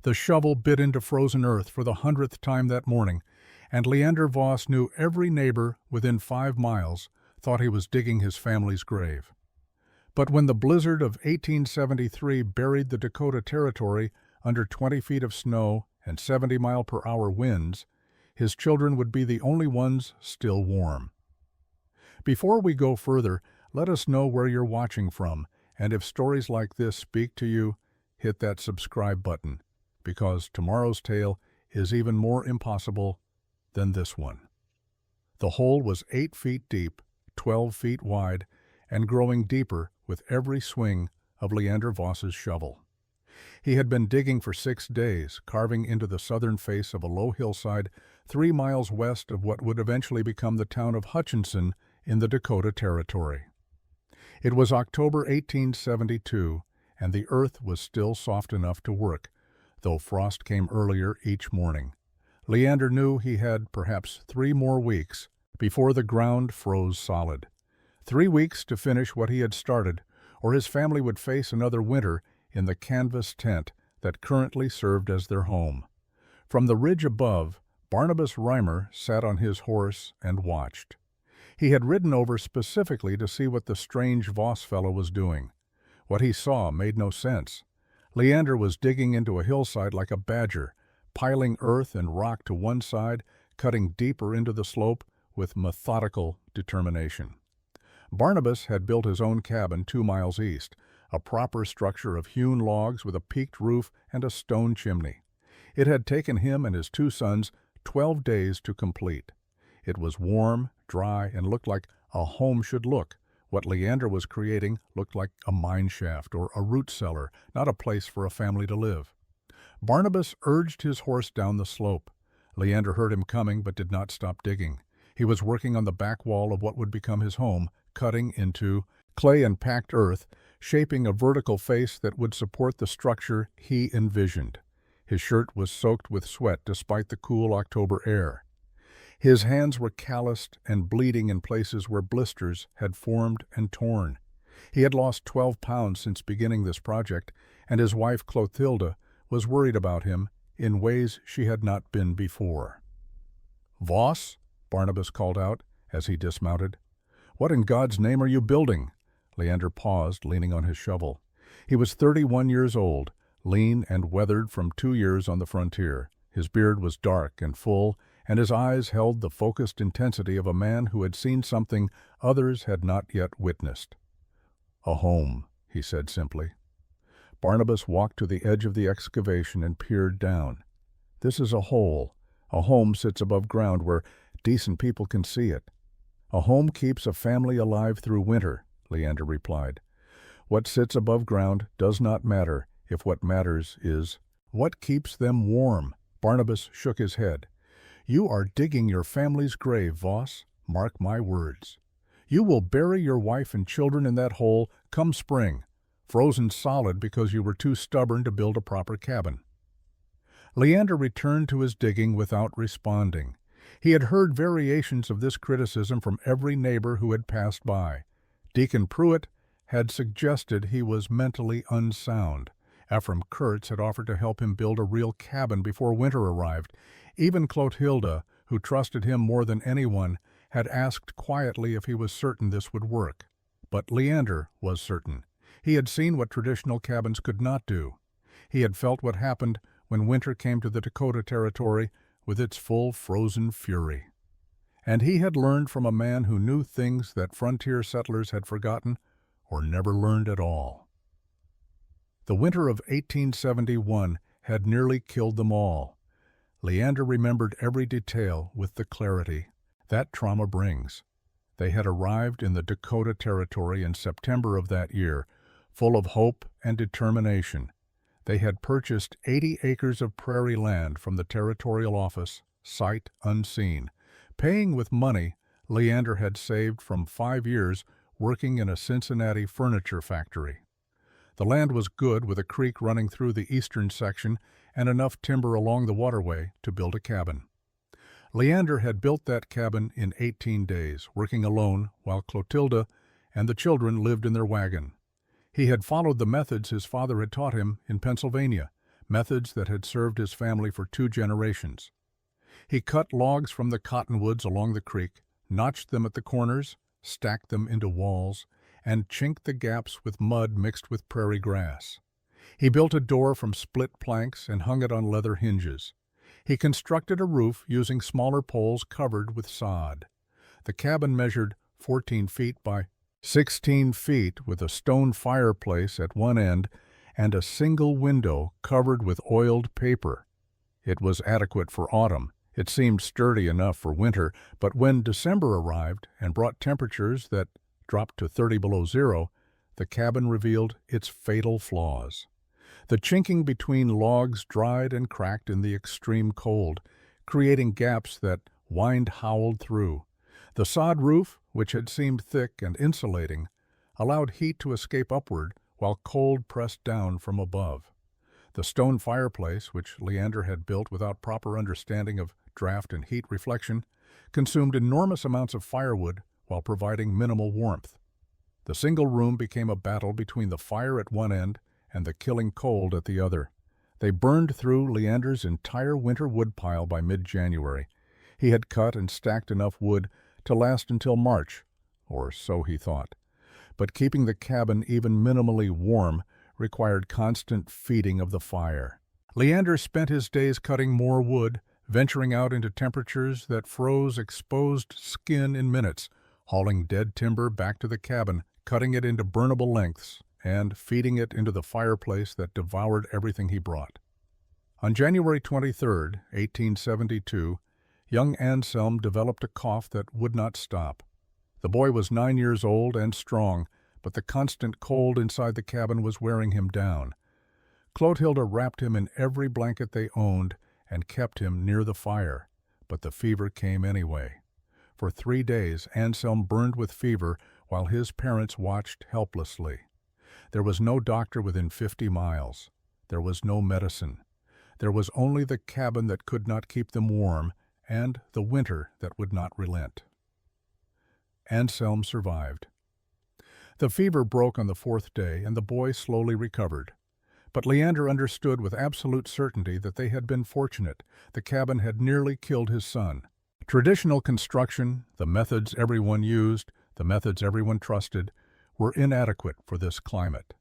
The shovel bit into frozen earth for the 100th time that morning, and Leander Voss knew every neighbor within 5 miles thought he was digging his family's grave. But when the blizzard of 1873 buried the Dakota Territory under 20 feet of snow and 70-mile-per-hour winds, his children would be the only ones still warm. Before we go further, let us know where you're watching from, and if stories like this speak to you, hit that subscribe button, because tomorrow's tale is even more impossible than this one. The hole was 8 feet deep, 12 feet wide, and growing deeper with every swing of Leander Voss's shovel. He had been digging for 6 days, carving into the southern face of a low hillside 3 miles west of what would eventually become the town of Hutchinson in the Dakota Territory. It was October 1872, and the earth was still soft enough to work, though frost came earlier each morning. Leander knew he had perhaps 3 more weeks before the ground froze solid. 3 weeks to finish what he had started, or his family would face another winter in the canvas tent that currently served as their home. From the ridge above, Barnabas Reimer sat on his horse and watched. He had ridden over specifically to see what the strange Voss fellow was doing. What he saw made no sense. Leander was digging into a hillside like a badger, piling earth and rock to one side, cutting deeper into the slope with methodical determination. Barnabas had built his own cabin 2 miles east, a proper structure of hewn logs with a peaked roof and a stone chimney. It had taken him and his 2 sons 12 days to complete. It was warm, dry, and looked like a home should look. What Leander was creating looked like a mine shaft or a root cellar, not a place for a family to live. Barnabas urged his horse down the slope. Leander heard him coming but did not stop digging. He was working on the back wall of what would become his home, cutting into clay and packed earth, shaping a vertical face that would support the structure he envisioned. His shirt was soaked with sweat despite the cool October air. His hands were calloused and bleeding in places where blisters had formed and torn. He had lost 12 pounds since beginning this project, and his wife Clotilda was worried about him in ways she had not been before. "Voss?" Barnabas called out as he dismounted. "What in God's name are you building?" Leander paused, leaning on his shovel. He was 31 years old, lean and weathered from 2 years on the frontier. His beard was dark and full, and his eyes held the focused intensity of a man who had seen something others had not yet witnessed. "A home," he said simply. Barnabas walked to the edge of the excavation and peered down. "This is a hole. A home sits above ground where decent people can see it." "A home keeps a family alive through winter," Leander replied. "What sits above ground does not matter if what matters is what keeps them warm." Barnabas shook his head. "You are digging your family's grave, Voss. Mark my words. You will bury your wife and children in that hole come spring, frozen solid because you were too stubborn to build a proper cabin." Leander returned to his digging without responding. He had heard variations of this criticism from every neighbor who had passed by. Deacon Pruitt had suggested he was mentally unsound. Ephraim Kurtz had offered to help him build a real cabin before winter arrived. Even Clotilda, who trusted him more than anyone, had asked quietly if he was certain this would work. But Leander was certain. He had seen what traditional cabins could not do. He had felt what happened when winter came to the Dakota Territory with its full frozen fury. And he had learned from a man who knew things that frontier settlers had forgotten or never learned at all. The winter of 1871 had nearly killed them all. Leander remembered every detail with the clarity that trauma brings. They had arrived in the Dakota Territory in September of that year, full of hope and determination. They had purchased 80 acres of prairie land from the territorial office, sight unseen, paying with money Leander had saved from 5 years working in a Cincinnati furniture factory. The land was good, with a creek running through the eastern section and enough timber along the waterway to build a cabin. Leander had built that cabin in 18 days, working alone while Clotilda and the children lived in their wagon. He had followed the methods his father had taught him in Pennsylvania, methods that had served his family for 2 generations. He cut logs from the cottonwoods along the creek, notched them at the corners, stacked them into walls, and chinked the gaps with mud mixed with prairie grass. He built a door from split planks and hung it on leather hinges. He constructed a roof using smaller poles covered with sod. The cabin measured 14 feet by 16 feet with a stone fireplace at one end and a single window covered with oiled paper. It was adequate for autumn. It seemed sturdy enough for winter, but when December arrived and brought temperatures that dropped to 30 below zero, the cabin revealed its fatal flaws. The chinking between logs dried and cracked in the extreme cold, creating gaps that wind howled through. The sod roof, which had seemed thick and insulating, allowed heat to escape upward while cold pressed down from above. The stone fireplace, which Leander had built without proper understanding of draft and heat reflection, consumed enormous amounts of firewood while providing minimal warmth. The single room became a battle between the fire at one end and the killing cold at the other. They burned through Leander's entire winter woodpile by mid-January. He had cut and stacked enough wood to last until March, or so he thought. But keeping the cabin even minimally warm required constant feeding of the fire. Leander spent his days cutting more wood, venturing out into temperatures that froze exposed skin in minutes, hauling dead timber back to the cabin, cutting it into burnable lengths, and feeding it into the fireplace that devoured everything he brought. On January 23, 1872, young Anselm developed a cough that would not stop. The boy was 9 years old and strong, but the constant cold inside the cabin was wearing him down. Clotilde wrapped him in every blanket they owned and kept him near the fire, but the fever came anyway. For 3 days, Anselm burned with fever while his parents watched helplessly. There was no doctor within 50 miles. There was no medicine. There was only the cabin that could not keep them warm and the winter that would not relent. Anselm survived. The fever broke on the 4th day, and the boy slowly recovered. But Leander understood with absolute certainty that they had been fortunate. The cabin had nearly killed his son. Traditional construction, the methods everyone used, the methods everyone trusted, were inadequate for this climate.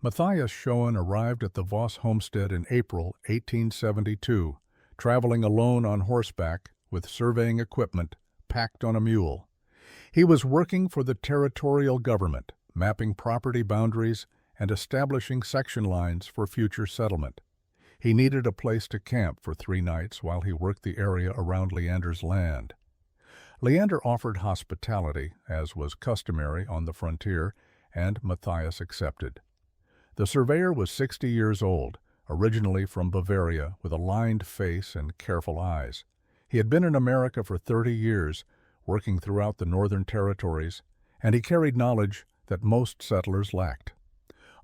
Matthias Schoen arrived at the Voss homestead in April 1872, traveling alone on horseback with surveying equipment packed on a mule. He was working for the territorial government, mapping property boundaries and establishing section lines for future settlement. He needed a place to camp for 3 nights while he worked the area around Leander's land. Leander offered hospitality, as was customary on the frontier, and Matthias accepted. The surveyor was 60 years old, originally from Bavaria, with a lined face and careful eyes. He had been in America for 30 years, working throughout the northern territories, and he carried knowledge that most settlers lacked.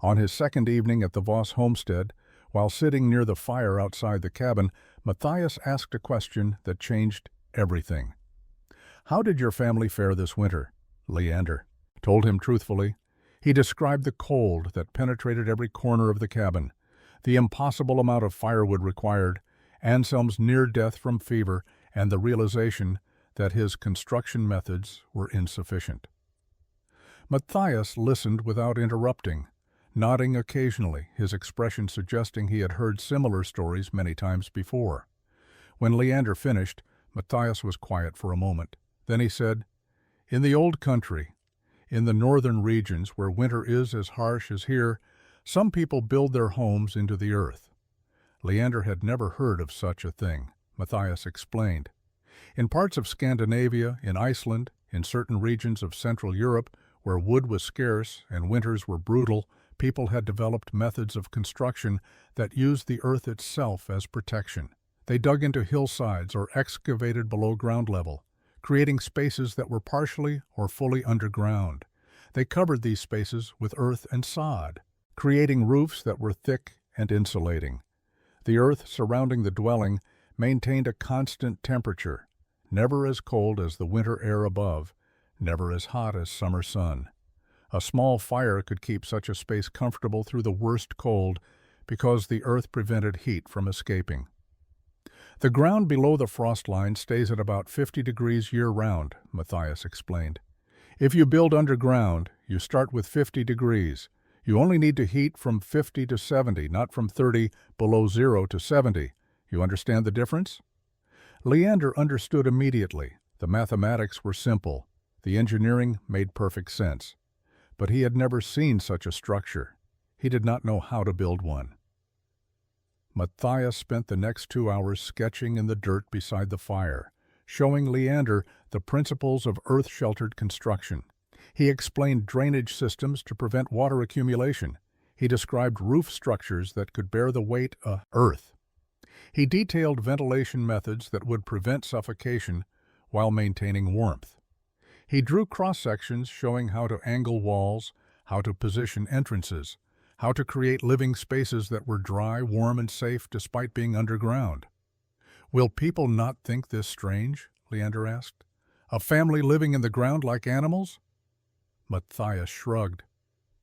On his second evening at the Voss homestead, while sitting near the fire outside the cabin, Matthias asked a question that changed everything. "How did your family fare this winter?" Leander told him truthfully. He described the cold that penetrated every corner of the cabin, the impossible amount of firewood required, Anselm's near death from fever, and the realization that his construction methods were insufficient. Matthias listened without interrupting, nodding occasionally, his expression suggesting he had heard similar stories many times before. When Leander finished, Matthias was quiet for a moment. Then he said, "In the old country, in the northern regions where winter is as harsh as here, some people build their homes into the earth." Leander had never heard of such a thing, Matthias explained. In parts of Scandinavia, in Iceland, in certain regions of Central Europe, where wood was scarce and winters were brutal, people had developed methods of construction that used the earth itself as protection. They dug into hillsides or excavated below ground level, creating spaces that were partially or fully underground. They covered these spaces with earth and sod, creating roofs that were thick and insulating. The earth surrounding the dwelling maintained a constant temperature, never as cold as the winter air above, never as hot as summer sun. A small fire could keep such a space comfortable through the worst cold because the earth prevented heat from escaping. The ground below the frost line stays at about 50 degrees year-round, Matthias explained. If you build underground, you start with 50 degrees. You only need to heat from 50 to 70, not from 30 below zero to 70. You understand the difference? Leander understood immediately. The mathematics were simple. The engineering made perfect sense. But he had never seen such a structure. He did not know how to build one. Matthias spent the next 2 hours sketching in the dirt beside the fire, showing Leander the principles of earth-sheltered construction. He explained drainage systems to prevent water accumulation. He described roof structures that could bear the weight of earth. He detailed ventilation methods that would prevent suffocation while maintaining warmth. He drew cross-sections showing how to angle walls, how to position entrances, how to create living spaces that were dry, warm, and safe despite being underground. "Will people not think this strange?" Leander asked. "A family living in the ground like animals?" Matthias shrugged.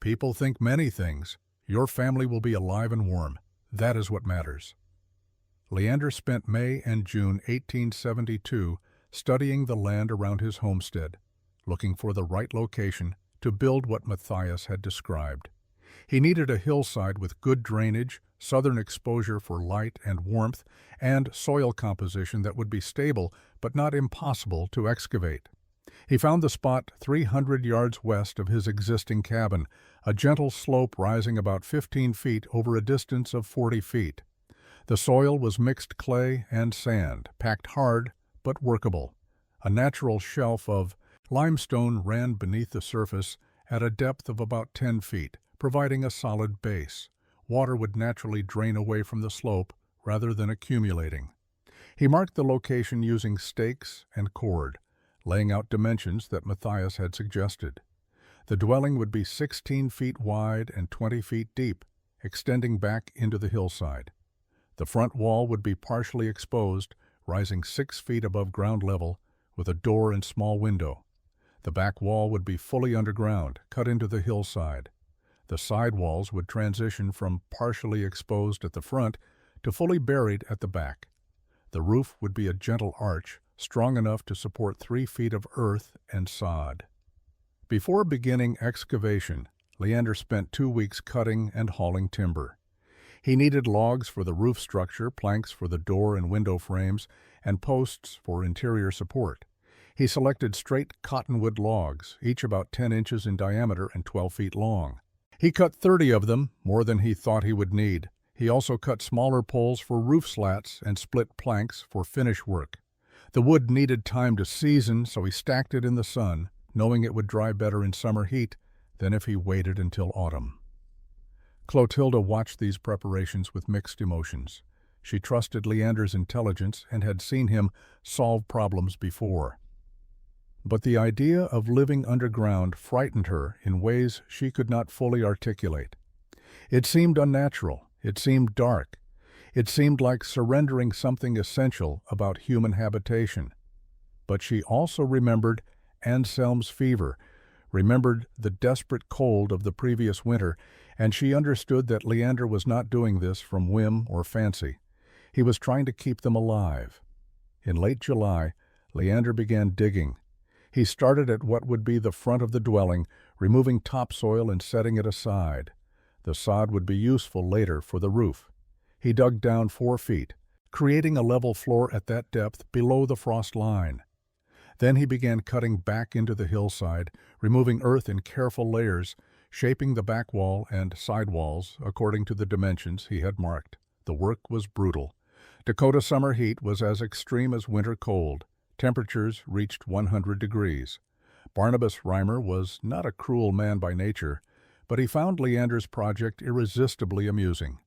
"People think many things. Your family will be alive and warm. That is what matters." Leander spent May and June 1872 studying the land around his homestead, looking for the right location to build what Matthias had described. He needed a hillside with good drainage, southern exposure for light and warmth, and soil composition that would be stable but not impossible to excavate. He found the spot 300 yards west of his existing cabin, a gentle slope rising about 15 feet over a distance of 40 feet. The soil was mixed clay and sand, packed hard but workable. A natural shelf of limestone ran beneath the surface at a depth of about 10 feet, providing a solid base. Water would naturally drain away from the slope rather than accumulating. He marked the location using stakes and cord, laying out dimensions that Matthias had suggested. The dwelling would be 16 feet wide and 20 feet deep, extending back into the hillside. The front wall would be partially exposed, rising 6 feet above ground level, with a door and small window. The back wall would be fully underground, cut into the hillside. The side walls would transition from partially exposed at the front to fully buried at the back. The roof would be a gentle arch, strong enough to support 3 feet of earth and sod. Before beginning excavation, Leander spent 2 weeks cutting and hauling timber. He needed logs for the roof structure, planks for the door and window frames, and posts for interior support. He selected straight cottonwood logs, each about 10 inches in diameter and 12 feet long. He cut 30 of them, more than he thought he would need. He also cut smaller poles for roof slats and split planks for finish work. The wood needed time to season, so he stacked it in the sun, knowing it would dry better in summer heat than if he waited until autumn. Clotilda watched these preparations with mixed emotions. She trusted Leander's intelligence and had seen him solve problems before. But the idea of living underground frightened her in ways she could not fully articulate. It seemed unnatural. It seemed dark. It seemed like surrendering something essential about human habitation. But she also remembered Anselm's fever, remembered the desperate cold of the previous winter, and she understood that Leander was not doing this from whim or fancy. He was trying to keep them alive. In late July, Leander began digging. He started at what would be the front of the dwelling, removing topsoil and setting it aside. The sod would be useful later for the roof. He dug down 4 feet, creating a level floor at that depth below the frost line. Then he began cutting back into the hillside, removing earth in careful layers, shaping the back wall and side walls according to the dimensions he had marked. The work was brutal. Dakota summer heat was as extreme as winter cold. Temperatures reached 100 degrees. Barnabas Reimer was not a cruel man by nature, but he found Leander's project irresistibly amusing.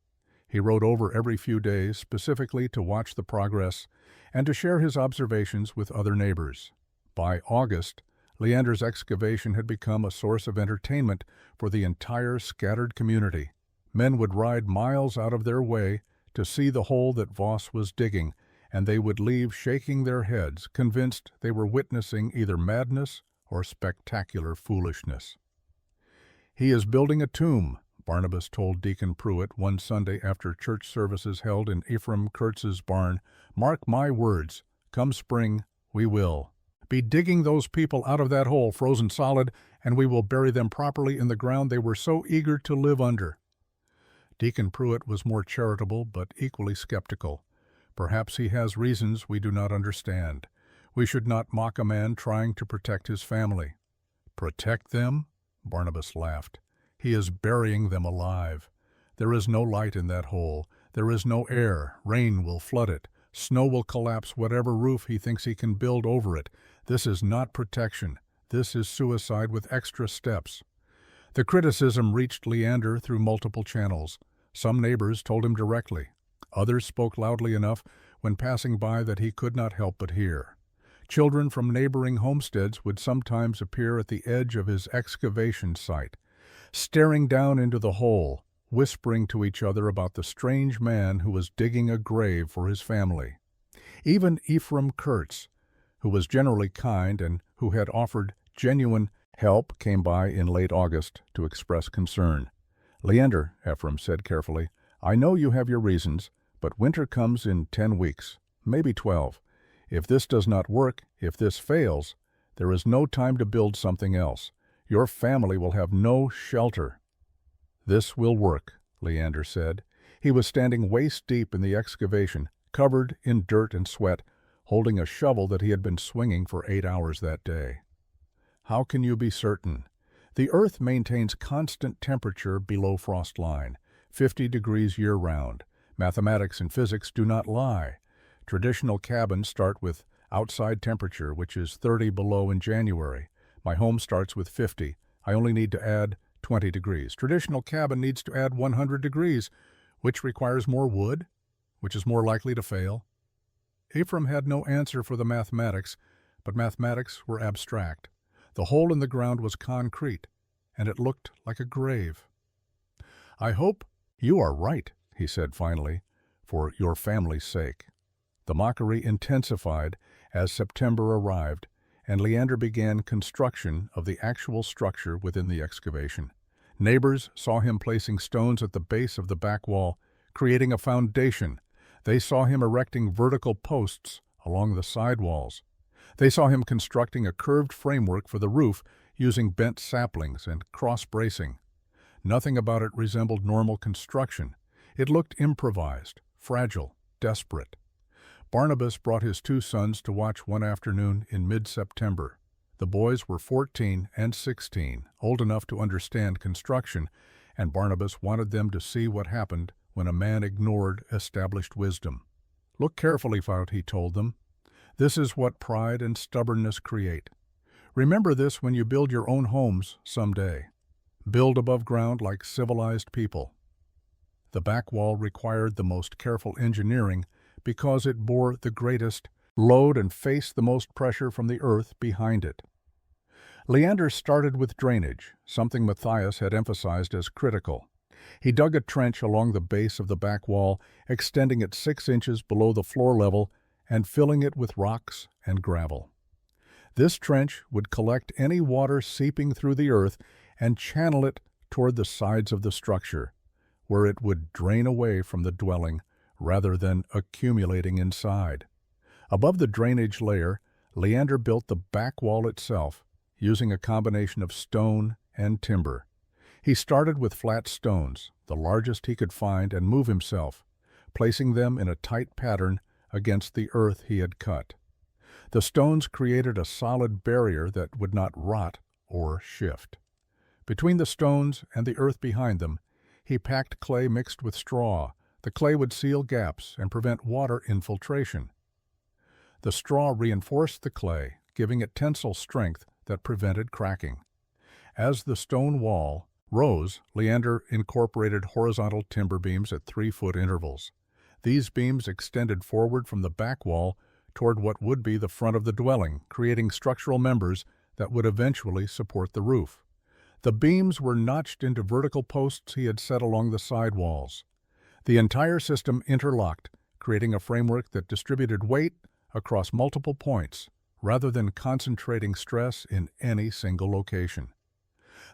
He rode over every few days specifically to watch the progress and to share his observations with other neighbors. By August, Leander's excavation had become a source of entertainment for the entire scattered community. Men would ride miles out of their way to see the hole that Voss was digging, and they would leave shaking their heads, convinced they were witnessing either madness or spectacular foolishness. "He is building a tomb," Barnabas told Deacon Pruitt one Sunday after church services held in Ephraim Kurtz's barn. "Mark my words, come spring, we will be digging those people out of that hole frozen solid, and we will bury them properly in the ground they were so eager to live under." Deacon Pruitt was more charitable but equally skeptical. Perhaps he has reasons we do not understand. We should not mock a man trying to protect his family. "Protect them?" Barnabas laughed. "He is burying them alive. There is no light in that hole. There is no air. Rain will flood it. Snow will collapse whatever roof he thinks he can build over it. This is not protection. This is suicide with extra steps." The criticism reached Leander through multiple channels. Some neighbors told him directly. Others spoke loudly enough when passing by that he could not help but hear. Children from neighboring homesteads would sometimes appear at the edge of his excavation site, staring down into the hole, whispering to each other about the strange man who was digging a grave for his family. Even Ephraim Kurtz, who was generally kind and who had offered genuine help, came by in late August to express concern. "Leander," Ephraim said carefully, "I know you have your reasons, but winter comes in 10 weeks, maybe 12. If this does not work, if this fails, there is no time to build something else. Your family will have no shelter." "This will work," Leander said. He was standing waist-deep in the excavation, covered in dirt and sweat, holding a shovel that he had been swinging for 8 hours that day. "How can you be certain? The Earth maintains constant temperature below frost line, 50 degrees year-round. Mathematics and physics do not lie. Traditional cabins start with outside temperature, which is 30 below in January. My home starts with 50. I only need to add 20 degrees. Traditional cabin needs to add 100 degrees, which requires more wood, which is more likely to fail." Ephraim had no answer for the mathematics, but mathematics were abstract. The hole in the ground was concrete, and it looked like a grave. "I hope you are right," he said finally, "for your family's sake." The mockery intensified as September arrived, and Leander began construction of the actual structure within the excavation. Neighbors saw him placing stones at the base of the back wall, creating a foundation. They saw him erecting vertical posts along the side walls. They saw him constructing a curved framework for the roof using bent saplings and cross-bracing. Nothing about it resembled normal construction. It looked improvised, fragile, desperate. Barnabas brought his 2 sons to watch one afternoon in mid-September. The boys were 14 and 16, old enough to understand construction, and Barnabas wanted them to see what happened when a man ignored established wisdom. "Look carefully, Faut," he told them. "This is what pride and stubbornness create. Remember this when you build your own homes someday. Build above ground like civilized people." The back wall required the most careful engineering because it bore the greatest load and faced the most pressure from the earth behind it. Leander started with drainage, something Matthias had emphasized as critical. He dug a trench along the base of the back wall, extending it 6 inches below the floor level and filling it with rocks and gravel. This trench would collect any water seeping through the earth and channel it toward the sides of the structure, where it would drain away from the dwelling rather than accumulating inside. Above the drainage layer, Leander built the back wall itself, using a combination of stone and timber. He started with flat stones, the largest he could find and move himself, placing them in a tight pattern against the earth he had cut. The stones created a solid barrier that would not rot or shift. Between the stones and the earth behind them, he packed clay mixed with straw. The clay would seal gaps and prevent water infiltration. The straw reinforced the clay, giving it tensile strength that prevented cracking. As the stone wall rose, Leander incorporated horizontal timber beams at 3-foot intervals. These beams extended forward from the back wall toward what would be the front of the dwelling, creating structural members that would eventually support the roof. The beams were notched into vertical posts he had set along the side walls. The entire system interlocked, creating a framework that distributed weight across multiple points, rather than concentrating stress in any single location.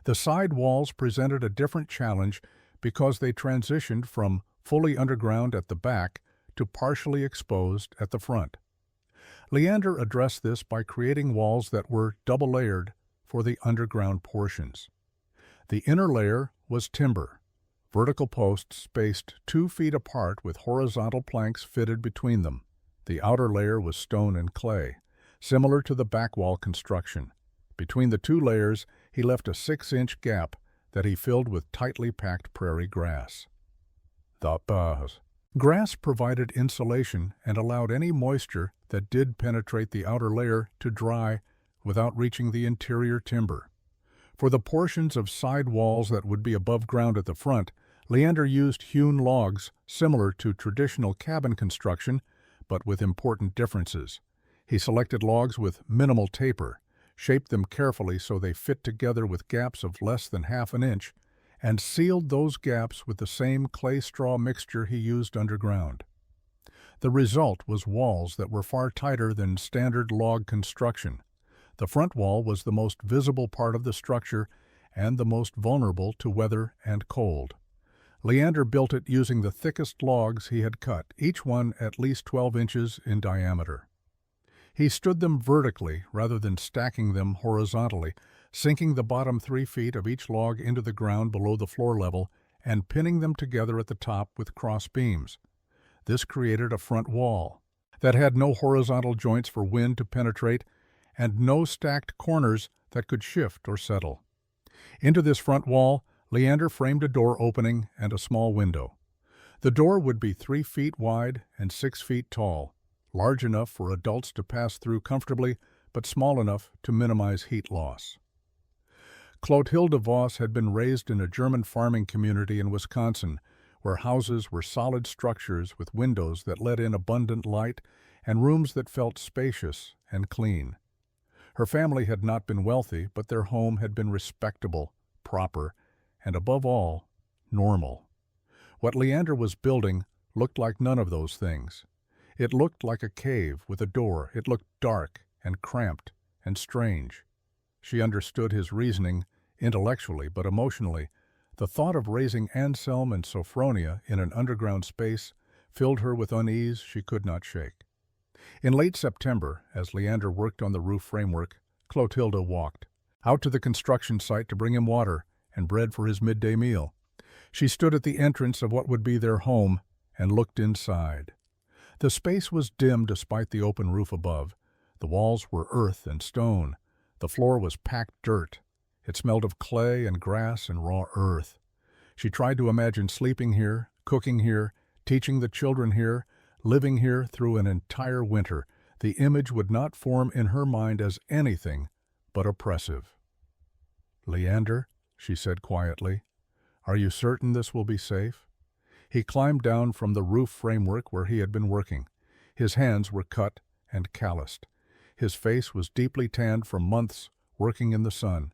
The side walls presented a different challenge because they transitioned from fully underground at the back to partially exposed at the front. Leander addressed this by creating walls that were double-layered for the underground portions. The inner layer was timber, vertical posts spaced 2 feet apart with horizontal planks fitted between them. The outer layer was stone and clay, similar to the back wall construction. Between the 2 layers, he left a 6-inch gap that he filled with tightly packed prairie grass. The grass provided insulation and allowed any moisture that did penetrate the outer layer to dry without reaching the interior timber. For the portions of side walls that would be above ground at the front, Leander used hewn logs similar to traditional cabin construction, but with important differences. He selected logs with minimal taper, shaped them carefully so they fit together with gaps of less than half an inch, and sealed those gaps with the same clay-straw mixture he used underground. The result was walls that were far tighter than standard log construction. The front wall was the most visible part of the structure and the most vulnerable to weather and cold. Leander built it using the thickest logs he had cut, each one at least 12 inches in diameter. He stood them vertically rather than stacking them horizontally, sinking the bottom 3 feet of each log into the ground below the floor level and pinning them together at the top with cross beams. This created a front wall that had no horizontal joints for wind to penetrate and no stacked corners that could shift or settle. Into this front wall, Leander framed a door opening and a small window. The door would be 3 feet wide and 6 feet tall, large enough for adults to pass through comfortably, but small enough to minimize heat loss. Leander Voss had been raised in a German farming community in Wisconsin, where houses were solid structures with windows that let in abundant light and rooms that felt spacious and clean. Her family had not been wealthy, but their home had been respectable, proper, and above all, normal. What Leander was building looked like none of those things. It looked like a cave with a door. It looked dark and cramped and strange. She understood his reasoning intellectually, but emotionally, the thought of raising Anselm and Sophronia in an underground space filled her with unease she could not shake. In late September, as Leander worked on the roof framework, Clotilde walked out to the construction site to bring him water and bread for his midday meal. She stood at the entrance of what would be their home and looked inside. The space was dim despite the open roof above. The walls were earth and stone. The floor was packed dirt. It smelled of clay and grass and raw earth. She tried to imagine sleeping here, cooking here, teaching the children here, living here through an entire winter. The image would not form in her mind as anything but oppressive. "Leander," she said quietly, "are you certain this will be safe?" He climbed down from the roof framework where he had been working. His hands were cut and calloused. His face was deeply tanned from months working in the sun.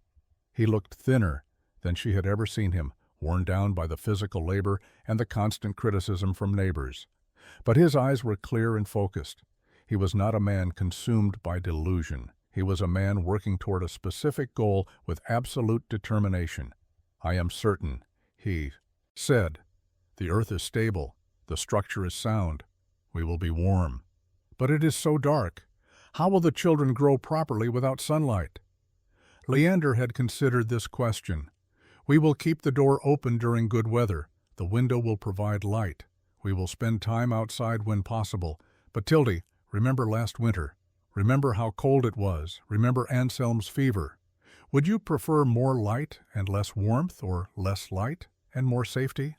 He looked thinner than she had ever seen him, worn down by the physical labor and the constant criticism from neighbors. But his eyes were clear and focused. He was not a man consumed by delusion. He was a man working toward a specific goal with absolute determination. "I am certain," he said. "The earth is stable. The structure is sound. We will be warm. But it is so dark. How will the children grow properly without sunlight?" Leander had considered this question. "We will keep the door open during good weather. The window will provide light. We will spend time outside when possible. But Tildy, remember last winter. Remember how cold it was. Remember Anselm's fever. Would you prefer more light and less warmth, or less light and more safety?"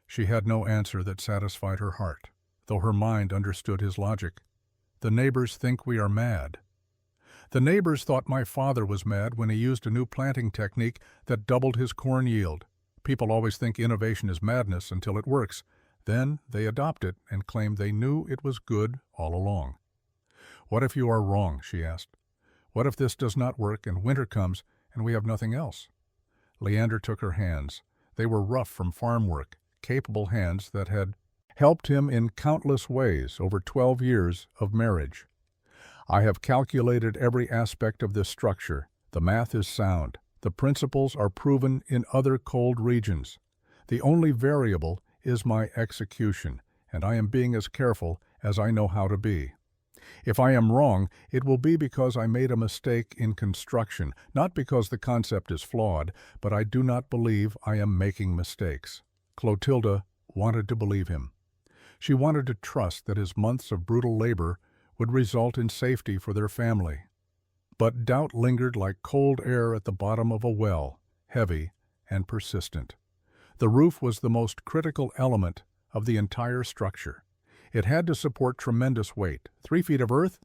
She had no answer that satisfied her heart, though her mind understood his logic. "The neighbors think we are mad." "The neighbors thought my father was mad when he used a new planting technique that doubled his corn yield. People always think innovation is madness until it works. Then they adopt it and claim they knew it was good all along." "What if you are wrong?" she asked. "What if this does not work and winter comes and we have nothing else?" Leander took her hands. They were rough from farm work, capable hands that had helped him in countless ways over 12 years of marriage. "I have calculated every aspect of this structure. The math is sound. The principles are proven in other cold regions. The only variable is my execution, and I am being as careful as I know how to be. If I am wrong, it will be because I made a mistake in construction, not because the concept is flawed, but I do not believe I am making mistakes." Clotilda wanted to believe him. She wanted to trust that his months of brutal labor would result in safety for their family. But doubt lingered like cold air at the bottom of a well, heavy and persistent. The roof was the most critical element of the entire structure. It had to support tremendous weight, 3 feet of earth,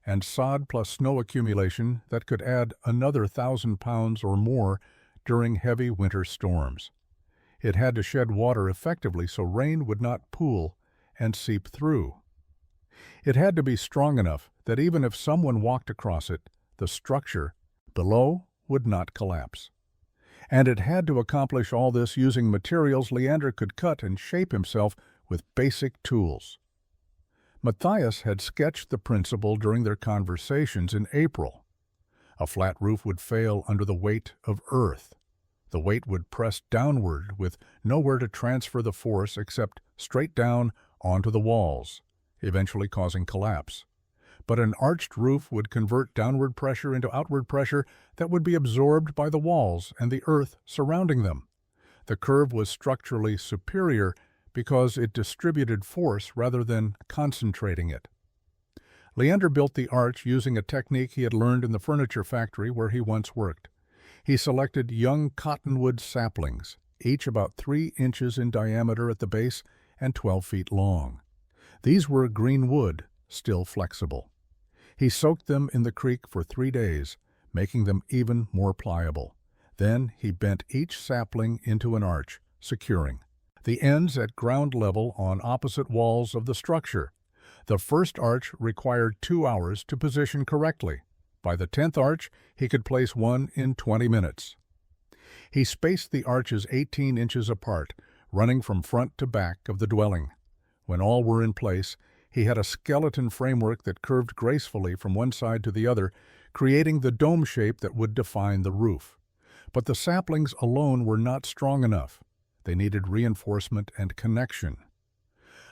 and sod plus snow accumulation that could add another 1,000 pounds or more during heavy winter storms. It had to shed water effectively so rain would not pool and seep through. It had to be strong enough that even if someone walked across it, the structure below would not collapse. And it had to accomplish all this using materials Leander could cut and shape himself with basic tools. Matthias had sketched the principle during their conversations in April. A flat roof would fail under the weight of earth. The weight would press downward with nowhere to transfer the force except straight down onto the walls, eventually causing collapse. But an arched roof would convert downward pressure into outward pressure that would be absorbed by the walls and the earth surrounding them. The curve was structurally superior because it distributed force rather than concentrating it. Leander built the arch using a technique he had learned in the furniture factory where he once worked. He selected young cottonwood saplings, each about 3 inches in diameter at the base and 12 feet long. These were green wood, still flexible. He soaked them in the creek for 3 days, making them even more pliable. Then he bent each sapling into an arch, securing the ends at ground level on opposite walls of the structure. The first arch required 2 hours to position correctly. By the 10th arch, he could place one in 20 minutes. He spaced the arches 18 inches apart, running from front to back of the dwelling. When all were in place, he had a skeleton framework that curved gracefully from one side to the other, creating the dome shape that would define the roof. But the saplings alone were not strong enough. They needed reinforcement and connection.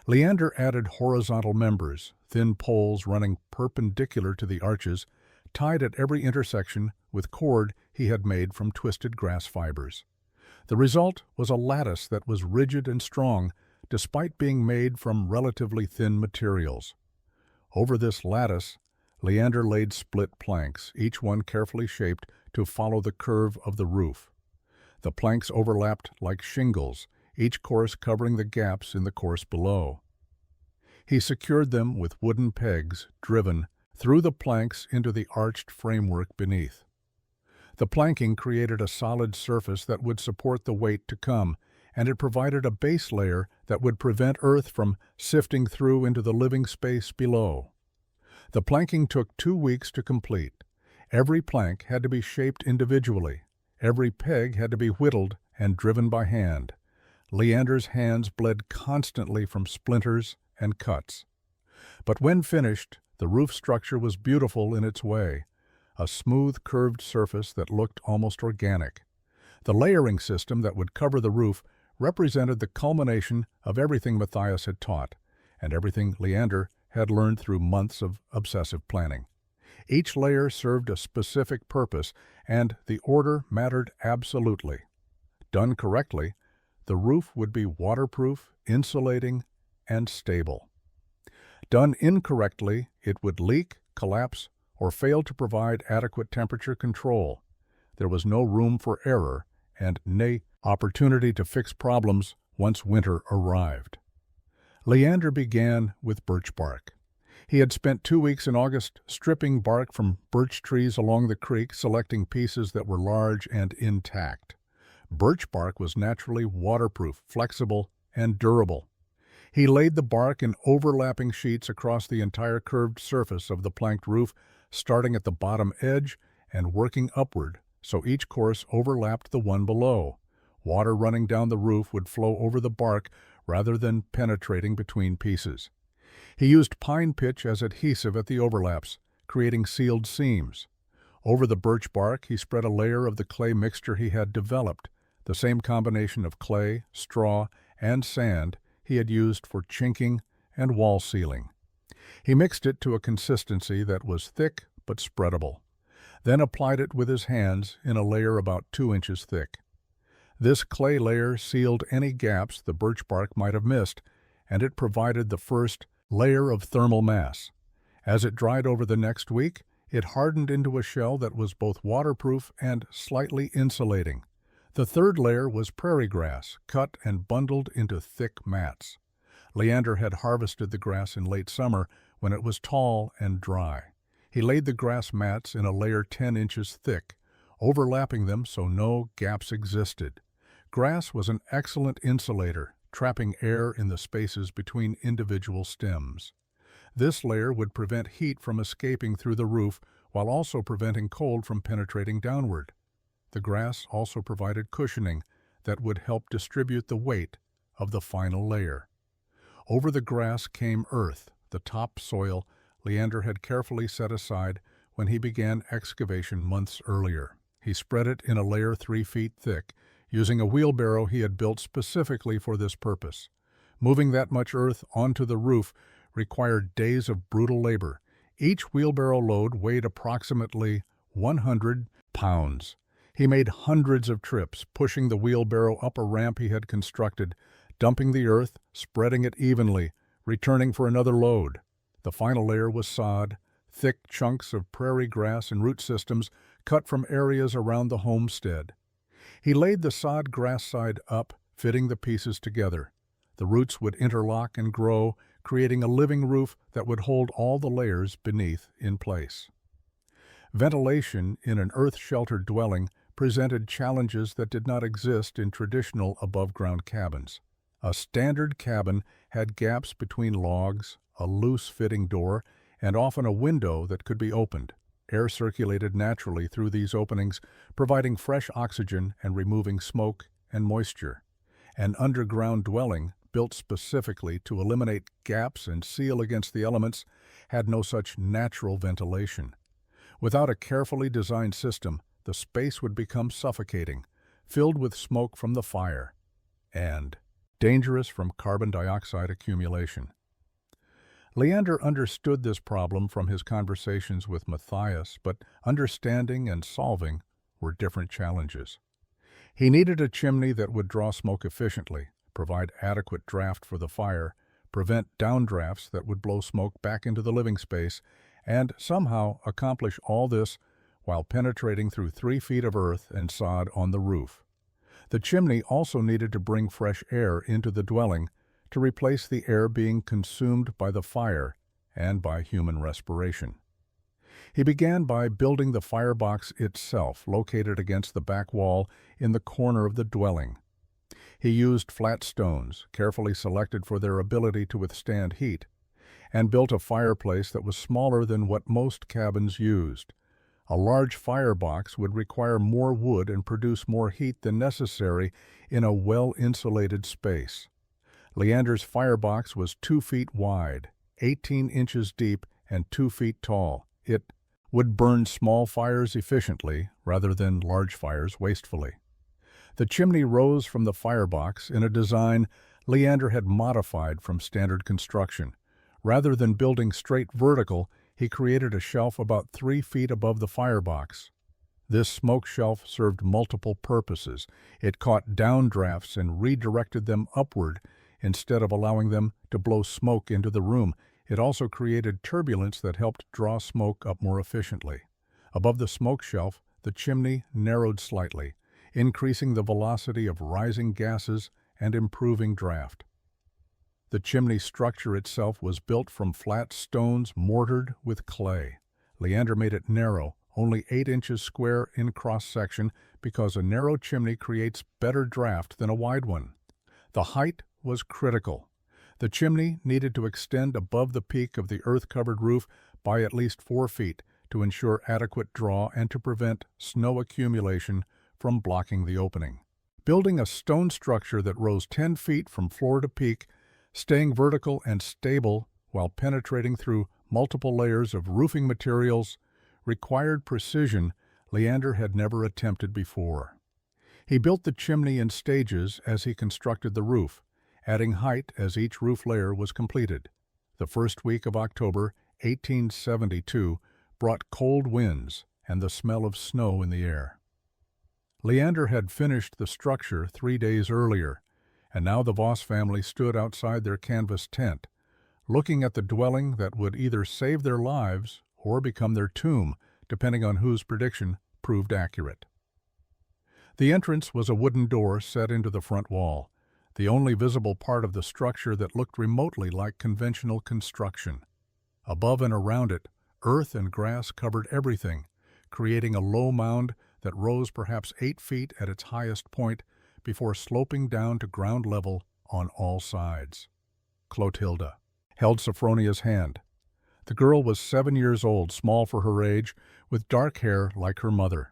Leander added horizontal members, thin poles running perpendicular to the arches, tied at every intersection with cord he had made from twisted grass fibers. The result was a lattice that was rigid and strong, despite being made from relatively thin materials. Over this lattice, Leander laid split planks, each one carefully shaped to follow the curve of the roof. The planks overlapped like shingles, each course covering the gaps in the course below. He secured them with wooden pegs driven through the planks into the arched framework beneath. The planking created a solid surface that would support the weight to come, and it provided a base layer that would prevent earth from sifting through into the living space below. The planking took 2 weeks to complete. Every plank had to be shaped individually. Every peg had to be whittled and driven by hand. Leander's hands bled constantly from splinters and cuts. But when finished, the roof structure was beautiful in its way, a smooth, curved surface that looked almost organic. The layering system that would cover the roof represented the culmination of everything Matthias had taught, and everything Leander had learned through months of obsessive planning. Each layer served a specific purpose, and the order mattered absolutely. Done correctly, the roof would be waterproof, insulating, and stable. Done incorrectly, it would leak, collapse, or fail to provide adequate temperature control. There was no room for error, and no opportunity to fix problems once winter arrived. Leander began with birch bark. He had spent 2 weeks in August stripping bark from birch trees along the creek, selecting pieces that were large and intact. Birch bark was naturally waterproof, flexible, and durable. He laid the bark in overlapping sheets across the entire curved surface of the planked roof, starting at the bottom edge and working upward, so each course overlapped the one below. Water running down the roof would flow over the bark rather than penetrating between pieces. He used pine pitch as adhesive at the overlaps, creating sealed seams. Over the birch bark, he spread a layer of the clay mixture he had developed. the same combination of clay, straw, and sand he had used for chinking and wall sealing. He mixed it to a consistency that was thick but spreadable, then applied it with his hands in a layer about 2 inches thick. This clay layer sealed any gaps the birch bark might have missed, and it provided the first layer of thermal mass. As it dried over the next week, it hardened into a shell that was both waterproof and slightly insulating. The third layer was prairie grass, cut and bundled into thick mats. Leander had harvested the grass in late summer when it was tall and dry. He laid the grass mats in a layer 10 inches thick, overlapping them so no gaps existed. Grass was an excellent insulator, trapping air in the spaces between individual stems. This layer would prevent heat from escaping through the roof while also preventing cold from penetrating downward. The grass also provided cushioning that would help distribute the weight of the final layer. Over the grass came earth, the top soil Leander had carefully set aside when he began excavation months earlier. He spread it in a layer 3 feet thick, using a wheelbarrow he had built specifically for this purpose. Moving that much earth onto the roof required days of brutal labor. Each wheelbarrow load weighed approximately 100 pounds. He made hundreds of trips, pushing the wheelbarrow up a ramp he had constructed, dumping the earth, spreading it evenly, returning for another load. The final layer was sod, thick chunks of prairie grass and root systems cut from areas around the homestead. He laid the sod grass side up, fitting the pieces together. The roots would interlock and grow, creating a living roof that would hold all the layers beneath in place. Ventilation in an earth-sheltered dwelling presented challenges that did not exist in traditional above-ground cabins. A standard cabin had gaps between logs, a loose-fitting door, and often a window that could be opened. Air circulated naturally through these openings, providing fresh oxygen and removing smoke and moisture. An underground dwelling, built specifically to eliminate gaps and seal against the elements, had no such natural ventilation. Without a carefully designed system, the space would become suffocating, filled with smoke from the fire, and dangerous from carbon dioxide accumulation. Leander understood this problem from his conversations with Matthias, but understanding and solving were different challenges. He needed a chimney that would draw smoke efficiently, provide adequate draft for the fire, prevent downdrafts that would blow smoke back into the living space, and somehow accomplish all this while penetrating through 3 feet of earth and sod on the roof. The chimney also needed to bring fresh air into the dwelling to replace the air being consumed by the fire and by human respiration. He began by building the firebox itself, located against the back wall in the corner of the dwelling. He used flat stones, carefully selected for their ability to withstand heat, and built a fireplace that was smaller than what most cabins used. A large firebox would require more wood and produce more heat than necessary in a well-insulated space. Leander's firebox was 2 feet wide, 18 inches deep, and 2 feet tall. It would burn small fires efficiently rather than large fires wastefully. The chimney rose from the firebox in a design Leander had modified from standard construction. Rather than building straight vertical, he created a shelf about 3 feet above the firebox. This smoke shelf served multiple purposes. It caught downdrafts and redirected them upward instead of allowing them to blow smoke into the room. It also created turbulence that helped draw smoke up more efficiently. Above the smoke shelf, the chimney narrowed slightly, increasing the velocity of rising gases and improving draft. The chimney structure itself was built from flat stones mortared with clay. Leander made it narrow, only 8 inches square in cross-section, because a narrow chimney creates better draft than a wide one. The height was critical. The chimney needed to extend above the peak of the earth-covered roof by at least 4 feet to ensure adequate draw and to prevent snow accumulation from blocking the opening. Building a stone structure that rose 10 feet from floor to peak, staying vertical and stable while penetrating through multiple layers of roofing materials, required precision Leander had never attempted before. He built the chimney in stages as he constructed the roof, adding height as each roof layer was completed. The first week of October, 1872, brought cold winds and the smell of snow in the air. Leander had finished the structure 3 days earlier, and now the Voss family stood outside their canvas tent, looking at the dwelling that would either save their lives or become their tomb, depending on whose prediction proved accurate. The entrance was a wooden door set into the front wall, the only visible part of the structure that looked remotely like conventional construction. Above and around it, earth and grass covered everything, creating a low mound that rose perhaps 8 feet at its highest point before sloping down to ground level on all sides. Clotilda held Sophronia's hand. The girl was 7 years old, small for her age, with dark hair like her mother.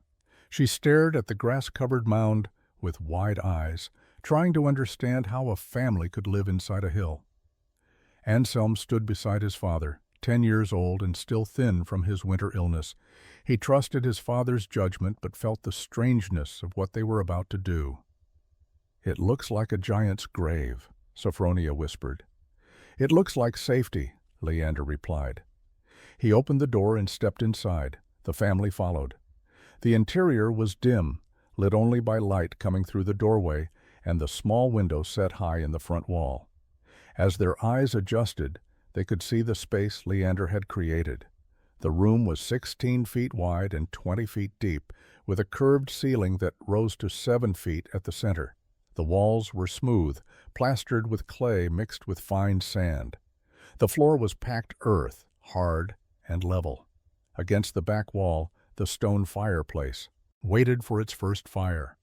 She stared at the grass-covered mound with wide eyes, trying to understand how a family could live inside a hill. Anselm stood beside his father, 10 years old and still thin from his winter illness. He trusted his father's judgment but felt the strangeness of what they were about to do. "It looks like a giant's grave," Sophronia whispered. "It looks like safety," Leander replied. He opened the door and stepped inside. The family followed. The interior was dim, lit only by light coming through the doorway and the small window set high in the front wall. As their eyes adjusted, they could see the space Leander had created. The room was 16 feet wide and 20 feet deep, with a curved ceiling that rose to 7 feet at the center. The walls were smooth, plastered with clay mixed with fine sand. The floor was packed earth, hard and level. Against the back wall, the stone fireplace waited for its first fire.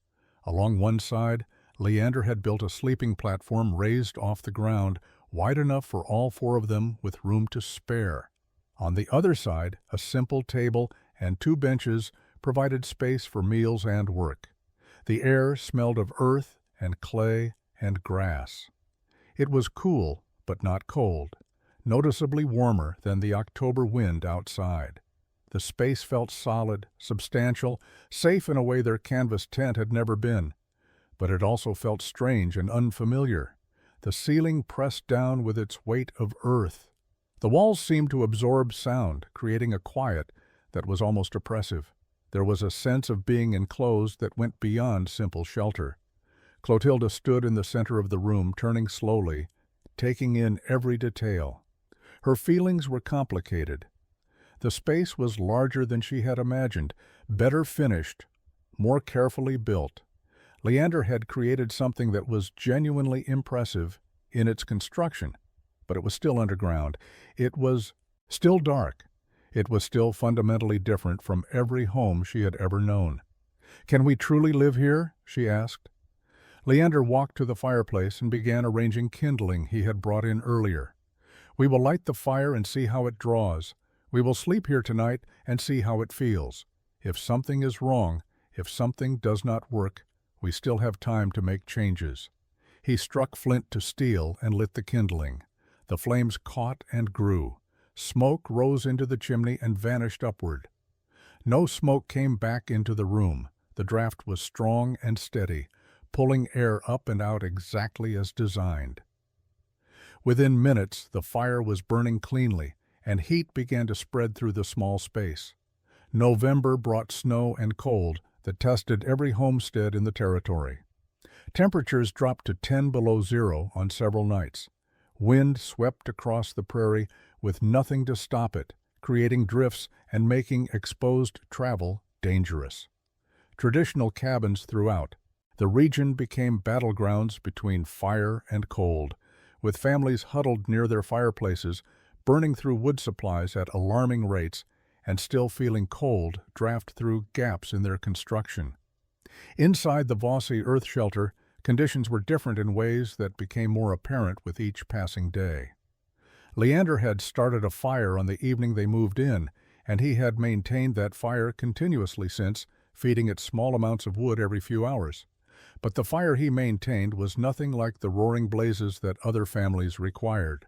Along one side, Leander had built a sleeping platform raised off the ground, wide enough for all 4 of them with room to spare. On the other side, a simple table and 2 benches provided space for meals and work. The air smelled of earth and clay and grass. It was cool, but not cold, noticeably warmer than the October wind outside. The space felt solid, substantial, safe in a way their canvas tent had never been. But it also felt strange and unfamiliar. The ceiling pressed down with its weight of earth. The walls seemed to absorb sound, creating a quiet that was almost oppressive. There was a sense of being enclosed that went beyond simple shelter. Clotilda stood in the center of the room, turning slowly, taking in every detail. Her feelings were complicated. The space was larger than she had imagined, better finished, more carefully built. Leander had created something that was genuinely impressive in its construction, but it was still underground. It was still dark. It was still fundamentally different from every home she had ever known. "Can we truly live here?" she asked. Leander walked to the fireplace and began arranging kindling he had brought in earlier. "We will light the fire and see how it draws. We will sleep here tonight and see how it feels. If something is wrong, if something does not work, we still have time to make changes." He struck flint to steel and lit the kindling. The flames caught and grew. Smoke rose into the chimney and vanished upward. No smoke came back into the room. The draft was strong and steady, pulling air up and out exactly as designed. Within minutes, the fire was burning cleanly, and heat began to spread through the small space. November brought snow and cold that tested every homestead in the territory. Temperatures dropped to 10 below zero on several nights. Wind swept across the prairie with nothing to stop it, creating drifts and making exposed travel dangerous. Traditional cabins throughout, the region became battlegrounds between fire and cold, with families huddled near their fireplaces, burning through wood supplies at alarming rates, and still feeling cold draft through gaps in their construction. Inside the Vossi earth shelter, conditions were different in ways that became more apparent with each passing day. Leander had started a fire on the evening they moved in, and he had maintained that fire continuously since, feeding it small amounts of wood every few hours. But the fire he maintained was nothing like the roaring blazes that other families required.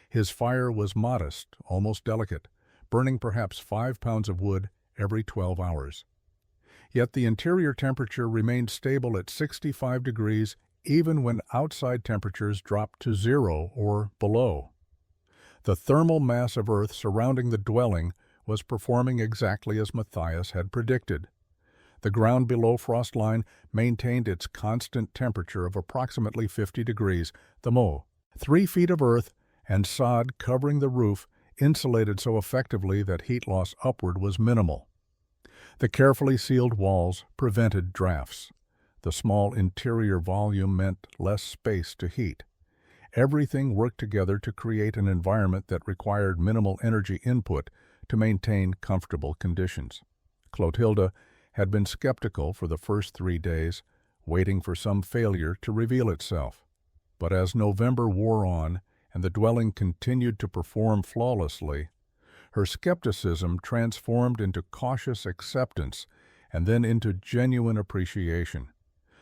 His fire was modest, almost delicate, burning perhaps 5 pounds of wood every 12 hours. Yet the interior temperature remained stable at 65 degrees even when outside temperatures dropped to 0 or below. The thermal mass of Earth surrounding the dwelling was performing exactly as Matthias had predicted. The ground below frost line maintained its constant temperature of approximately 50 degrees, the mow. 3 feet of earth and sod covering the roof insulated so effectively that heat loss upward was minimal. The carefully sealed walls prevented drafts. The small interior volume meant less space to heat. Everything worked together to create an environment that required minimal energy input to maintain comfortable conditions. Clotilde had been skeptical for the first 3 days, waiting for some failure to reveal itself. But as November wore on and the dwelling continued to perform flawlessly, her skepticism transformed into cautious acceptance and then into genuine appreciation.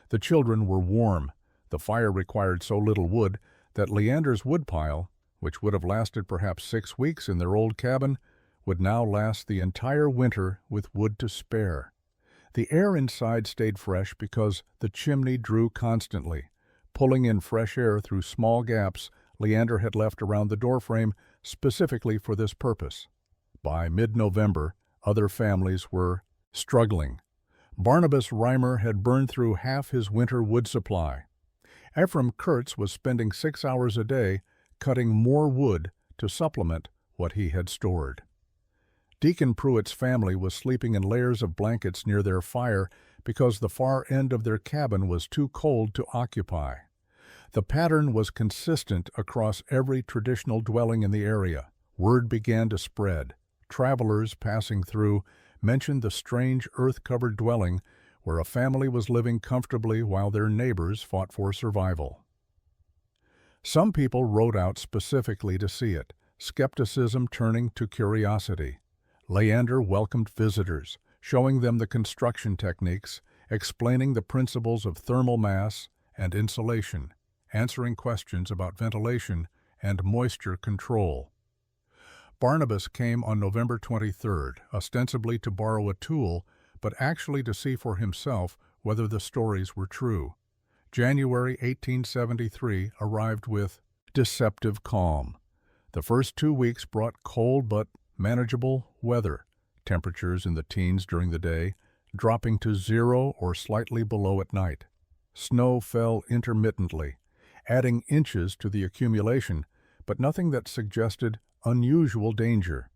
The children were warm. The fire required so little wood that Leander's woodpile, which would have lasted perhaps 6 weeks in their old cabin, would now last the entire winter with wood to spare. The air inside stayed fresh because the chimney drew constantly, pulling in fresh air through small gaps Leander had left around the doorframe specifically for this purpose. By mid-November, other families were struggling. Barnabas Reimer had burned through half his winter wood supply. Ephraim Kurtz was spending 6 hours a day cutting more wood to supplement what he had stored. Deacon Pruitt's family was sleeping in layers of blankets near their fire because the far end of their cabin was too cold to occupy. The pattern was consistent across every traditional dwelling in the area. Word began to spread. Travelers passing through mentioned the strange earth-covered dwelling where a family was living comfortably while their neighbors fought for survival. Some people rode out specifically to see it, skepticism turning to curiosity. Leander welcomed visitors, showing them the construction techniques, explaining the principles of thermal mass and insulation, answering questions about ventilation and moisture control. Barnabas came on November 23rd, ostensibly to borrow a tool, but actually to see for himself whether the stories were true. January 1873 arrived with deceptive calm. The first 2 weeks brought cold but manageable weather, temperatures in the teens during the day, dropping to 0 or slightly below at night. Snow fell intermittently, adding inches to the accumulation, but nothing that suggested unusual danger.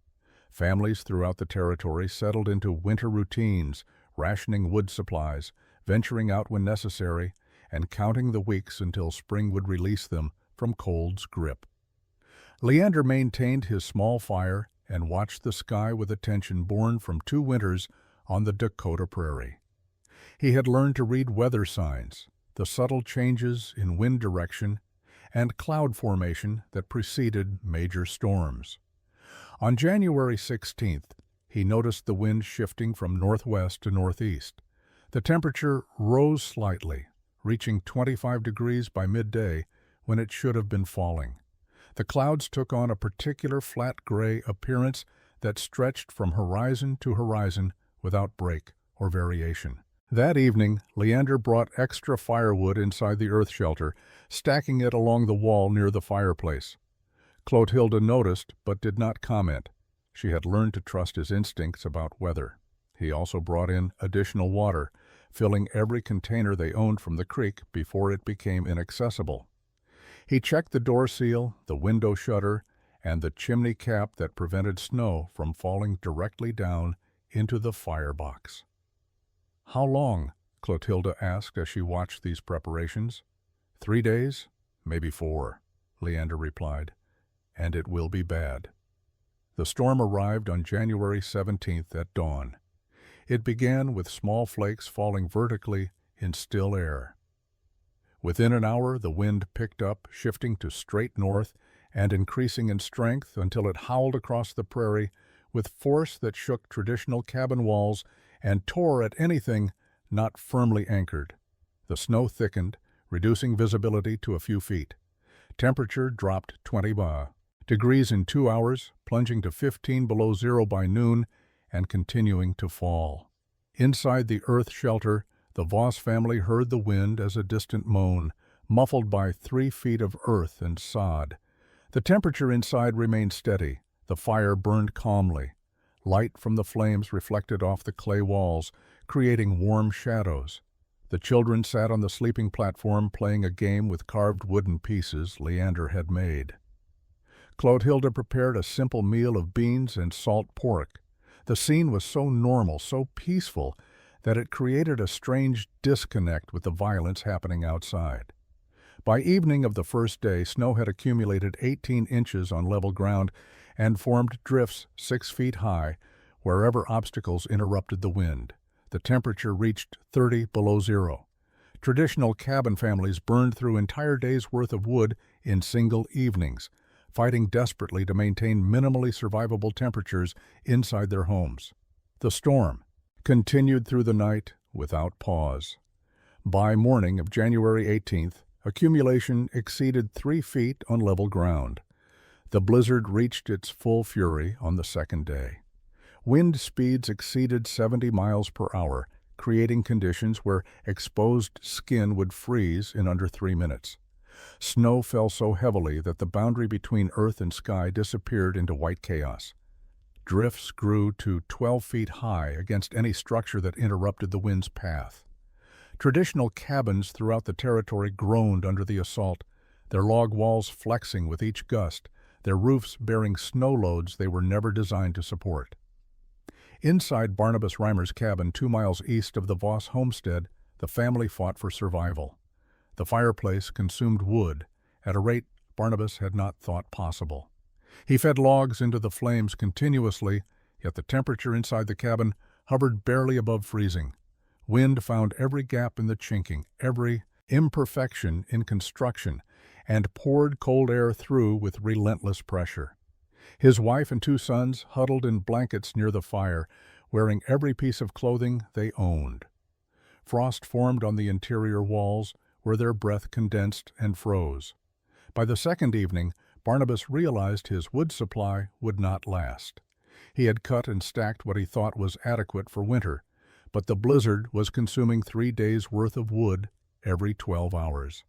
Families throughout the territory settled into winter routines, rationing wood supplies, venturing out when necessary, and counting the weeks until spring would release them from cold's grip. Leander maintained his small fire and watched the sky with attention born from 2 winters on the Dakota prairie. He had learned to read weather signs, the subtle changes in wind direction and cloud formation that preceded major storms. On January 16th, he noticed the wind shifting from northwest to northeast. The temperature rose slightly, reaching 25 degrees by midday when it should have been falling. The clouds took on a particular flat gray appearance that stretched from horizon to horizon without break or variation. That evening, Leander brought extra firewood inside the earth shelter, stacking it along the wall near the fireplace. Clotilde noticed but did not comment. She had learned to trust his instincts about weather. He also brought in additional water, filling every container they owned from the creek before it became inaccessible. He checked the door seal, the window shutter, and the chimney cap that prevented snow from falling directly down into the firebox. "How long?" Clotilde asked as she watched these preparations. 3 days, maybe 4, Leander replied, "and it will be bad." The storm arrived on January 17th at dawn. It began with small flakes falling vertically in still air. Within an hour, the wind picked up, shifting to straight north and increasing in strength until it howled across the prairie with force that shook traditional cabin walls and tore at anything not firmly anchored. The snow thickened, reducing visibility to a few feet. Temperature dropped 20 degrees in 2 hours, plunging to 15 below zero by noon and continuing to fall. Inside the earth shelter, the Voss family heard the wind as a distant moan, muffled by 3 feet of earth and sod. The temperature inside remained steady. The fire burned calmly. Light from the flames reflected off the clay walls, creating warm shadows. The children sat on the sleeping platform playing a game with carved wooden pieces Leander had made. Clotilde prepared a simple meal of beans and salt pork. The scene was so normal, so peaceful, that it created a strange disconnect with the violence happening outside. By evening of the first day, snow had accumulated 18 inches on level ground and formed drifts 6 feet high wherever obstacles interrupted the wind. The temperature reached 30 below zero. Traditional cabin families burned through entire days' worth of wood in single evenings, fighting desperately to maintain minimally survivable temperatures inside their homes. The storm continued through the night without pause. By morning of January 18th, accumulation exceeded 3 feet on level ground. The blizzard reached its full fury on the second day. Wind speeds exceeded 70 miles per hour, creating conditions where exposed skin would freeze in under 3 minutes. Snow fell so heavily that the boundary between earth and sky disappeared into white chaos. Drifts grew to 12 feet high against any structure that interrupted the wind's path. Traditional cabins throughout the territory groaned under the assault, their log walls flexing with each gust, their roofs bearing snow loads they were never designed to support. Inside Barnabas Reimer's cabin 2 miles east of the Voss homestead, the family fought for survival. The fireplace consumed wood at a rate Barnabas had not thought possible. He fed logs into the flames continuously, yet the temperature inside the cabin hovered barely above freezing. Wind found every gap in the chinking, every imperfection in construction, and poured cold air through with relentless pressure. His wife and 2 sons huddled in blankets near the fire, wearing every piece of clothing they owned. Frost formed on the interior walls, where their breath condensed and froze. By the second evening, Barnabas realized his wood supply would not last. He had cut and stacked what he thought was adequate for winter, but the blizzard was consuming 3 days' worth of wood every 12 hours.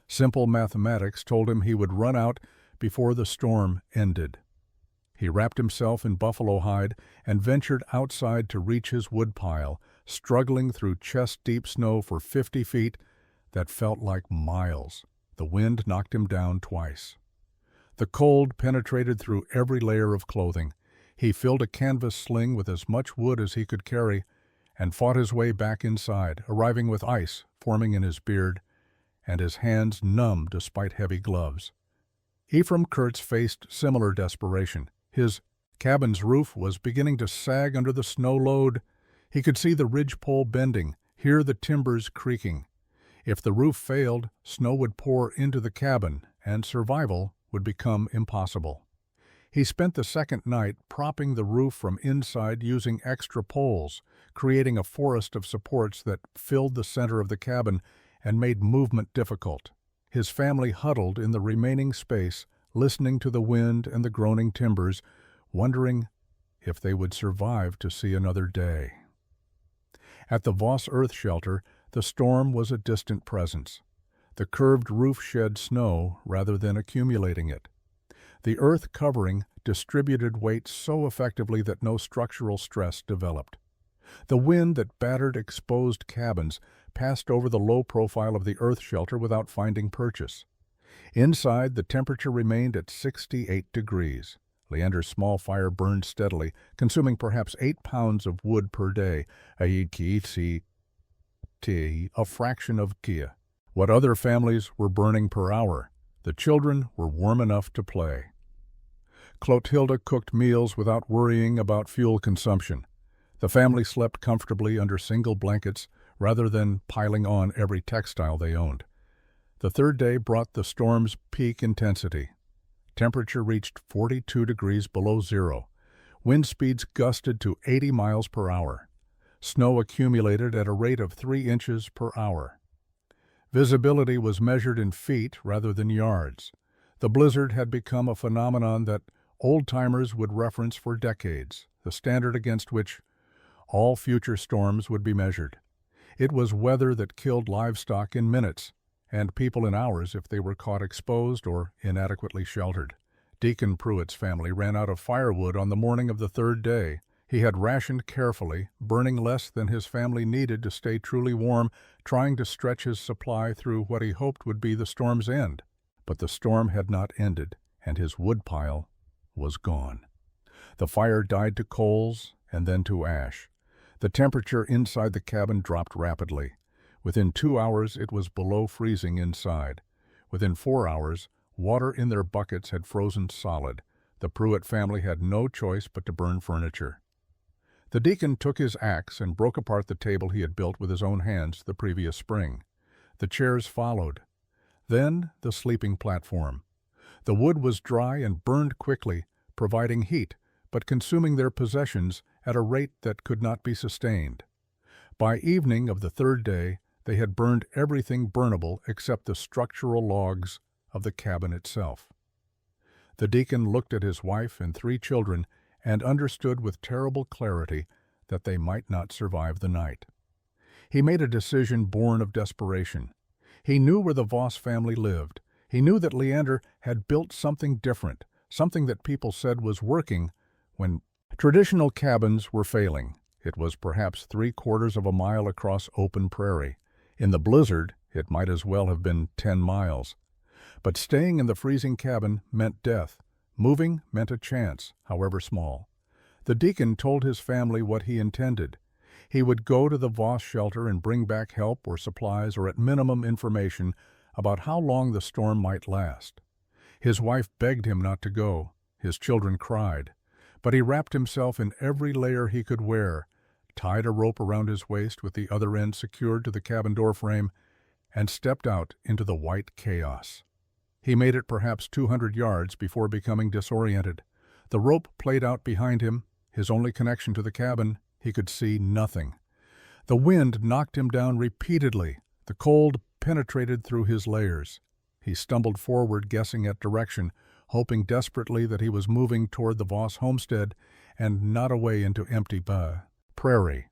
Simple mathematics told him he would run out before the storm ended. He wrapped himself in buffalo hide and ventured outside to reach his woodpile, struggling through chest-deep snow for 50 feet that felt like miles. The wind knocked him down twice. The cold penetrated through every layer of clothing. He filled a canvas sling with as much wood as he could carry and fought his way back inside, arriving with ice forming in his beard and his hands numb despite heavy gloves. Ephraim Kurtz faced similar desperation. His cabin's roof was beginning to sag under the snow load. He could see the ridgepole bending, hear the timbers creaking. If the roof failed, snow would pour into the cabin, and survival would become impossible. He spent the second night propping the roof from inside using extra poles, creating a forest of supports that filled the center of the cabin and made movement difficult. His family huddled in the remaining space, listening to the wind and the groaning timbers, wondering if they would survive to see another day. At the Voss earth shelter, the storm was a distant presence. The curved roof shed snow rather than accumulating it. The earth covering distributed weight so effectively that no structural stress developed. The wind that battered exposed cabins passed over the low profile of the earth shelter without finding purchase. Inside, the temperature remained at 68 degrees. Leander's small fire burned steadily, consuming perhaps 8 pounds of wood per day, a fraction of kia. What other families were burning per hour. The children were warm enough to play. Clotilde cooked meals without worrying about fuel consumption. The family slept comfortably under single blankets rather than piling on every textile they owned. The third day brought the storm's peak intensity. Temperature reached 42 degrees below zero. Wind speeds gusted to 80 miles per hour. Snow accumulated at a rate of 3 inches per hour. Visibility was measured in feet rather than yards. The blizzard had become a phenomenon that old-timers would reference for decades, the standard against which All future storms would be measured. It was weather that killed livestock in minutes, and people in hours if they were caught exposed or inadequately sheltered. Deacon Pruitt's family ran out of firewood on the morning of the third day. He had rationed carefully, burning less than his family needed to stay truly warm, trying to stretch his supply through what he hoped would be the storm's end. But the storm had not ended, and his woodpile was gone. The fire died to coals and then to ash. The temperature inside the cabin dropped rapidly. Within 2 hours it was below freezing inside. Within 4 hours, water in their buckets had frozen solid. The Pruitt family had no choice but to burn furniture. The deacon took his axe and broke apart the table he had built with his own hands the previous spring. The chairs followed. Then the sleeping platform. The wood was dry and burned quickly, providing heat, but consuming their possessions at a rate that could not be sustained. By evening of the third day, they had burned everything burnable except the structural logs of the cabin itself. The deacon looked at his wife and 3 children and understood with terrible clarity that they might not survive the night. He made a decision born of desperation. He knew where the Voss family lived. He knew that Leander had built something different, something that people said was working when traditional cabins were failing. It was perhaps 3/4 of a mile across open prairie. In the blizzard, it might as well have been 10 miles. But staying in the freezing cabin meant death. Moving meant a chance, however small. The deacon told his family what he intended. He would go to the Voss shelter and bring back help or supplies or at minimum information about how long the storm might last. His wife begged him not to go. His children cried. But he wrapped himself in every layer he could wear, tied a rope around his waist with the other end secured to the cabin door frame, and stepped out into the white chaos. He made it perhaps 200 yards before becoming disoriented. The rope played out behind him, his only connection to the cabin. He could see nothing. The wind knocked him down repeatedly. The cold penetrated through his layers. He stumbled forward, guessing at direction, hoping desperately that he was moving toward the Voss homestead and not away into empty prairie.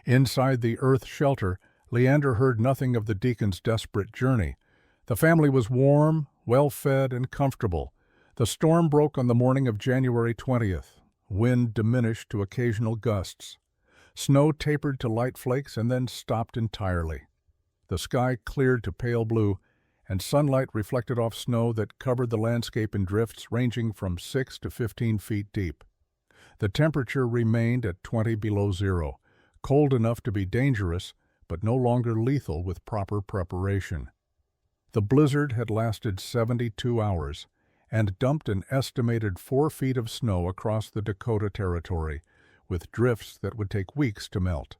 Inside the earth shelter, Leander heard nothing of the deacon's desperate journey. The family was warm, well-fed, and comfortable. The storm broke on the morning of January 20th. Wind diminished to occasional gusts. Snow tapered to light flakes and then stopped entirely. The sky cleared to pale blue, and sunlight reflected off snow that covered the landscape in drifts ranging from 6 to 15 feet deep. The temperature remained at 20 below zero, cold enough to be dangerous, but no longer lethal with proper preparation. The blizzard had lasted 72 hours and dumped an estimated 4 feet of snow across the Dakota territory, with drifts that would take weeks to melt.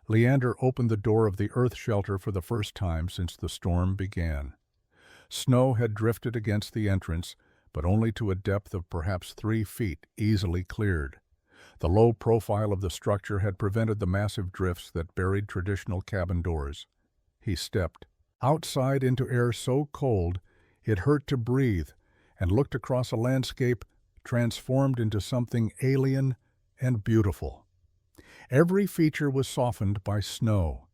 Leander opened the door of the earth shelter for the first time since the storm began. Snow had drifted against the entrance, but only to a depth of perhaps 3 feet, easily cleared. The low profile of the structure had prevented the massive drifts that buried traditional cabin doors. He stepped outside into air so cold it hurt to breathe, and looked across a landscape transformed into something alien and beautiful. Every feature was softened by snow.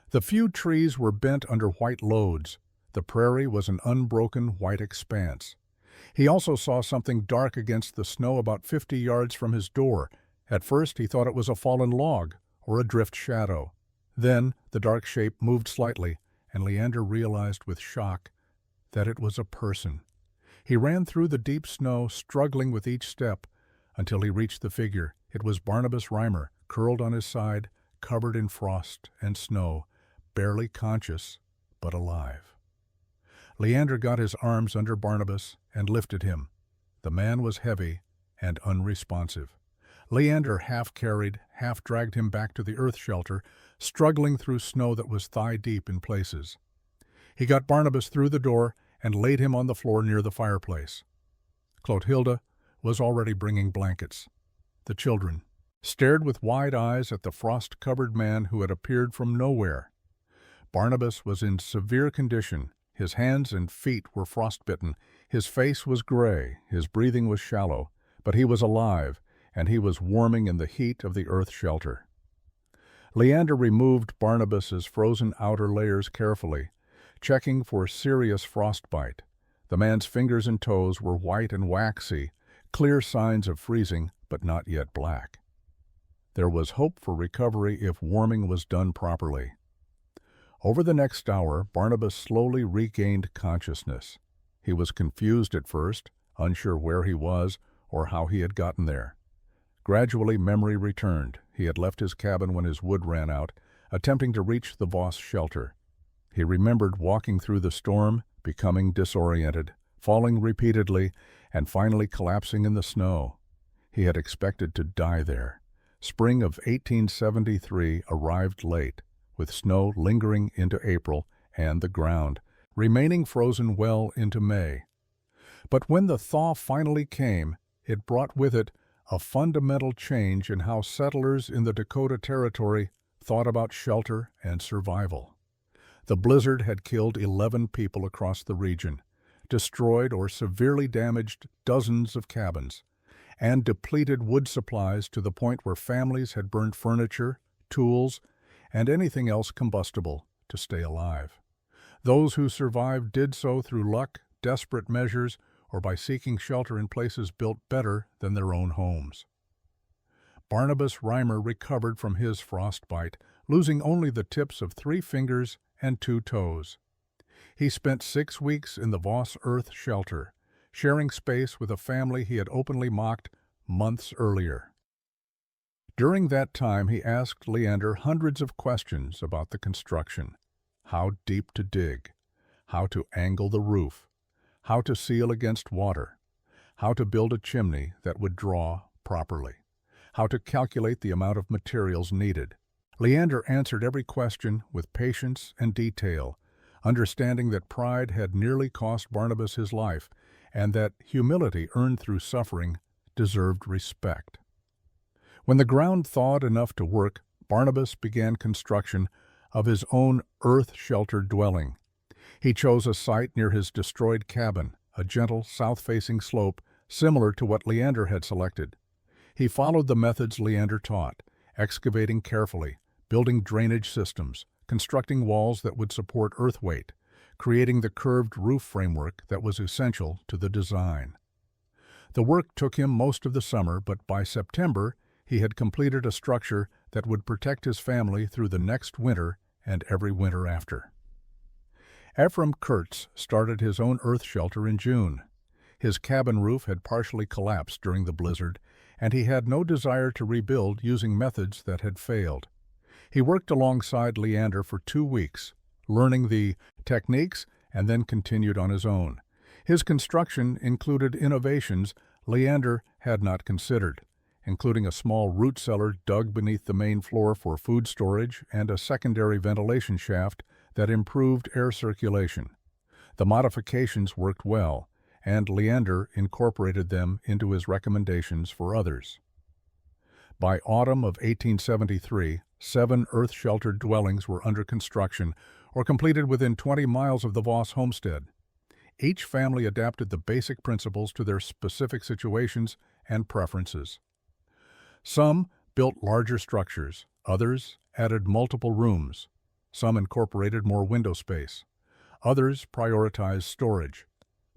The few trees were bent under white loads. The prairie was an unbroken white expanse. He also saw something dark against the snow about 50 yards from his door. At first he thought it was a fallen log or a drift shadow. Then the dark shape moved slightly, and Leander realized with shock that it was a person. He ran through the deep snow, struggling with each step, until he reached the figure. It was Barnabas Reimer, curled on his side, covered in frost and snow, barely conscious, but alive. Leander got his arms under Barnabas and lifted him. The man was heavy and unresponsive. Leander half-carried, half-dragged him back to the earth shelter, struggling through snow that was thigh-deep in places. He got Barnabas through the door and laid him on the floor near the fireplace. Clotilde was already bringing blankets. The children stared with wide eyes at the frost-covered man who had appeared from nowhere. Barnabas was in severe condition. His hands and feet were frostbitten. His face was gray. His breathing was shallow. But he was alive, and he was warming in the heat of the earth shelter. Leander removed Barnabas's frozen outer layers carefully, checking for serious frostbite. The man's fingers and toes were white and waxy, clear signs of freezing, but not yet black. There was hope for recovery if warming was done properly. Over the next hour, Barnabas slowly regained consciousness. He was confused at first, unsure where he was or how he had gotten there. Gradually, memory returned. He had left his cabin when his wood ran out, attempting to reach the Voss shelter. He remembered walking through the storm, becoming disoriented, falling repeatedly, and finally collapsing in the snow. He had expected to die there. Spring of 1873 arrived late, with snow lingering into April and the ground remaining frozen well into May. But when the thaw finally came, it brought with it a fundamental change in how settlers in the Dakota Territory thought about shelter and survival. The blizzard had killed 11 people across the region, destroyed or severely damaged dozens of cabins, and depleted wood supplies to the point where families had burned furniture, tools, and anything else combustible to stay alive. Those who survived did so through luck, desperate measures, or by seeking shelter in places built better than their own homes. Barnabas Reimer recovered from his frostbite, losing only the tips of 3 fingers and 2 toes. He spent 6 weeks in the Voss Earth shelter, sharing space with a family he had openly mocked months earlier. During that time, he asked Leander hundreds of questions about the construction: how deep to dig, how to angle the roof, how to seal against water, how to build a chimney that would draw properly, how to calculate the amount of materials needed. Leander answered every question with patience and detail, understanding that pride had nearly cost Barnabas his life and that humility earned through suffering deserved respect. When the ground thawed enough to work, Barnabas began construction of his own earth-sheltered dwelling. He chose a site near his destroyed cabin, a gentle south-facing slope similar to what Leander had selected. He followed the methods Leander taught, excavating carefully, building drainage systems, constructing walls that would support earth weight, creating the curved roof framework that was essential to the design. The work took him most of the summer, but by September he had completed a structure that would protect his family through the next winter and every winter after. Ephraim Kurtz started his own earth shelter in June. His cabin roof had partially collapsed during the blizzard, and he had no desire to rebuild using methods that had failed. He worked alongside Leander for 2 weeks, learning the techniques, and then continued on his own. His construction included innovations Leander had not considered, including a small root cellar dug beneath the main floor for food storage and a secondary ventilation shaft that improved air circulation. The modifications worked well, and Leander incorporated them into his recommendations for others. By autumn of 1873, 7 earth-sheltered dwellings were under construction or completed within 20 miles of the Voss homestead. Each family adapted the basic principles to their specific situations and preferences. Some built larger structures, others added multiple rooms. Some incorporated more window space. Others prioritized storage.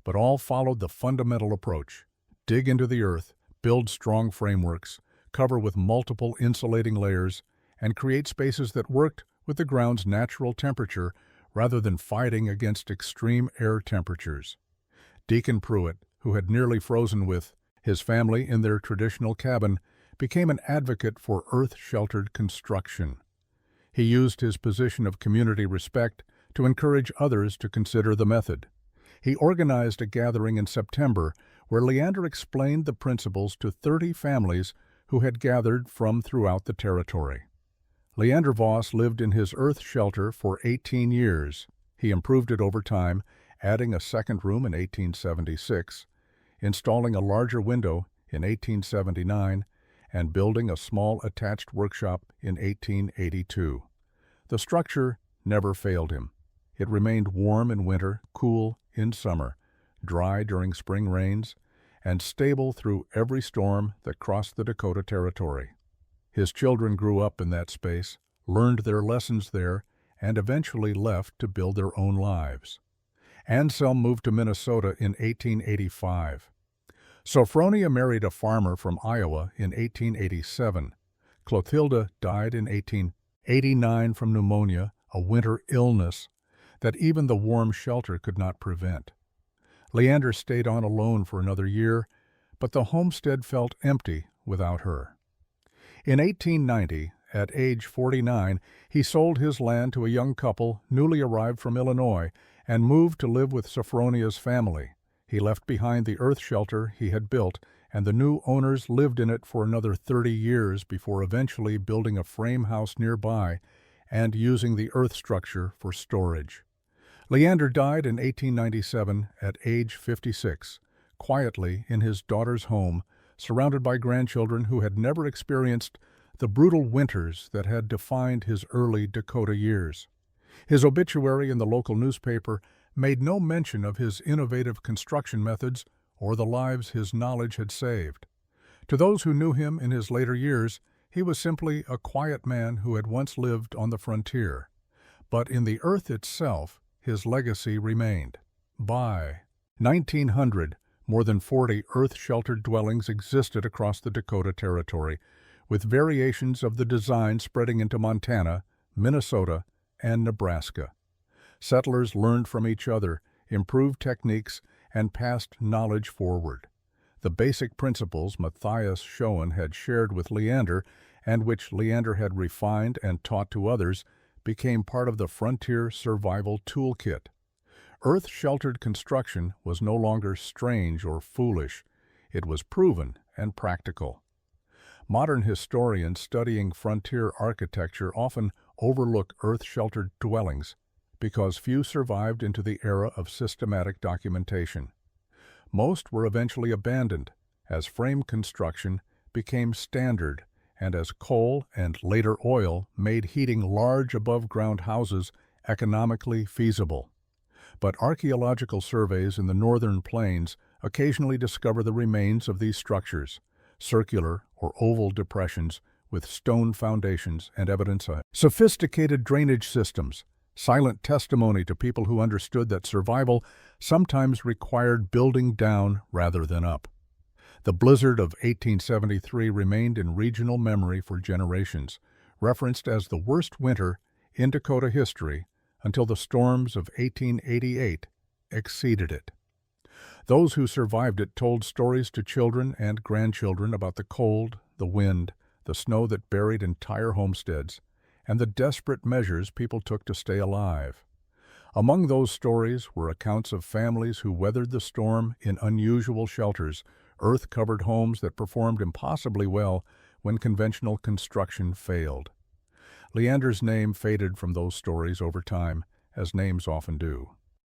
But all followed the fundamental approach: dig into the earth, build strong frameworks, cover with multiple insulating layers, and create spaces that worked with the ground's natural temperature rather than fighting against extreme air temperatures. Deacon Pruitt, who had nearly frozen with his family in their traditional cabin, became an advocate for earth-sheltered construction. He used his position of community respect to encourage others to consider the method. He organized a gathering in September where Leander explained the principles to 30 families who had gathered from throughout the territory. Leander Voss lived in his earth shelter for 18 years. He improved it over time, adding a second room in 1876, installing a larger window in 1879, and building a small attached workshop in 1882. The structure never failed him. It remained warm in winter, cool in summer, dry during spring rains, and stable through every storm that crossed the Dakota Territory. His children grew up in that space, learned their lessons there, and eventually left to build their own lives. Anselm moved to Minnesota in 1885. Sophronia married a farmer from Iowa in 1887. Clotilda died in 1889 from pneumonia, a winter illness that even the warm shelter could not prevent. Leander stayed on alone for another year, but the homestead felt empty without her. In 1890, at age 49, he sold his land to a young couple newly arrived from Illinois and moved to live with Sophronia's family. He left behind the earth shelter he had built, and the new owners lived in it for another 30 years before eventually building a frame house nearby and using the earth structure for storage. Leander died in 1897 at age 56, quietly in his daughter's home, surrounded by grandchildren who had never experienced the brutal winters that had defined his early Dakota years. His obituary in the local newspaper made no mention of his innovative construction methods or the lives his knowledge had saved. To those who knew him in his later years, he was simply a quiet man who had once lived on the frontier. But in the earth itself, his legacy remained. By 1900, more than 40 earth-sheltered dwellings existed across the Dakota Territory, with variations of the design spreading into Montana, Minnesota, and Nebraska. Settlers learned from each other, improved techniques, and passed knowledge forward. The basic principles Matthias Schoen had shared with Leander, and which Leander had refined and taught to others, became part of the frontier survival toolkit. Earth-sheltered construction was no longer strange or foolish. It was proven and practical. Modern historians studying frontier architecture often overlook earth-sheltered dwellings because few survived into the era of systematic documentation. Most were eventually abandoned as frame construction became standard and as coal and later oil made heating large above-ground houses economically feasible. But archaeological surveys in the northern plains occasionally discover the remains of these structures, circular or oval depressions with stone foundations and evidence of sophisticated drainage systems, silent testimony to people who understood that survival sometimes required building down rather than up. The blizzard of 1873 remained in regional memory for generations, referenced as the worst winter in Dakota history until the storms of 1888 exceeded it. Those who survived it told stories to children and grandchildren about the cold, the wind, the snow that buried entire homesteads, and the desperate measures people took to stay alive. Among those stories were accounts of families who weathered the storm in unusual shelters, earth-covered homes that performed impossibly well when conventional construction failed. Leander's name faded from those stories over time, as names often do.